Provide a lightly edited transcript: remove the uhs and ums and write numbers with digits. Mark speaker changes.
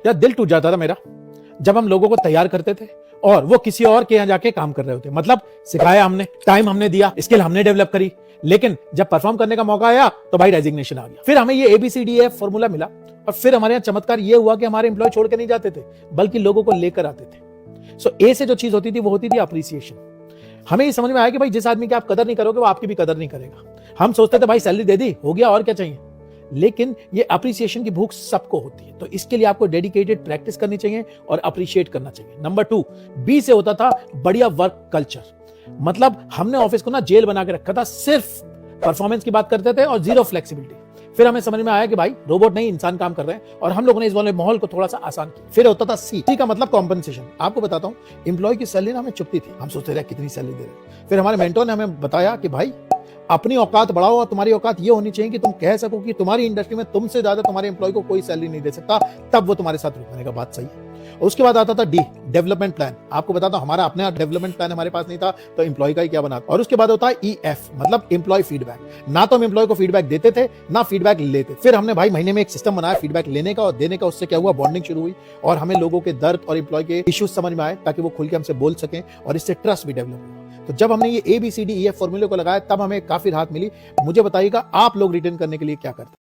Speaker 1: यार दिल टूट जाता था मेरा जब हम लोगों को तैयार करते थे और वो किसी और के यहाँ जाके काम कर रहे होते। मतलब सिखाया हमने, टाइम हमने दिया, स्किल हमने डेवलप करी, लेकिन जब परफॉर्म करने का मौका आया तो भाई रेजिग्नेशन आ गया। फिर हमें ये ABCDEF फॉर्मूला मिला और फिर हमारे यहाँ चमत्कार ये हुआ कि हमारे एम्प्लॉय छोड़ के नहीं जाते थे बल्कि लोगों को लेकर आते थे। सो ए से जो चीज होती थी वो होती थी अप्रिसिएशन। हमें ये समझ में आया कि भाई जिस आदमी की आप कदर नहीं करोगे वो आपकी भी कदर नहीं करेगा। हम सोचते थे भाई सैलरी दे दी, हो गया, और क्या चाहिए। लेकिन ये अप्रिसिएशन की भूख सबको होती है, तो इसके लिए आपको डेडिकेटेड प्रैक्टिस करनी चाहिए और अप्रिशिएट करना चाहिए। नंबर 2, बी से होता था बढ़िया वर्क कल्चर। मतलब हमने ऑफिस को ना जेल बना के रखा था, सिर्फ परफॉर्मेंस की बात करते थे और जीरो फ्लेक्सिबिलिटी। फिर हमें समझ में आया कि भाई रोबोट नहीं, इंसान काम कर रहे हैं, और हम लोगों ने इस वाले माहौल को थोड़ा सा आसान किया। फिर होता था सी का मतलब कॉम्पनसेशन। आपको बताता हूं, एम्प्लॉय की सैलरी ना हमें चुपती थी, हम सोचते रहे कितनी सैलरी दे रहे। फिर हमारे मेंटोर ने हमें बताया कि भाई अपनी औकात बढ़ाओ, और तुम्हारी औकात ये होनी चाहिए कि तुम कह सको कि तुम्हारी इंडस्ट्री में तुमसे ज्यादा तुम्हारे एम्प्लॉय को कोई सैलरी नहीं दे सकता, तब वो तुम्हारे साथ रुकने का बात सही है। उसके बाद आता था डी, डेवलपमेंट प्लान। आपको बताता हूं, हमारा अपने डेवलपमेंट प्लान हमारे पास नहीं था, तो एम्प्लॉय का ही क्या बना। और उसके बाद होता है EF, मतलब एम्प्लॉय फीडबैक। ना तो हम एम्प्लॉय को फीडबैक देते थे, ना फीडबैक लेते। फिर हमने भाई महीने में एक सिस्टम बनाया फीडबैक लेने का और देने का। उससे क्या हुआ, बॉन्डिंग शुरू हुई और हमें लोगों के दर्द और एम्प्लॉय के इश्यूज समझ में आए, ताकि वो खुल के हमसे बोल सकें, और इससे ट्रस्ट भी डेवलप हुआ। तो जब हमने ये ABCDEF फॉर्मूले को लगाया तब हमें काफी राहत मिली। मुझे बताइएगा आप लोग रिटर्न करने के लिए क्या करते हैं।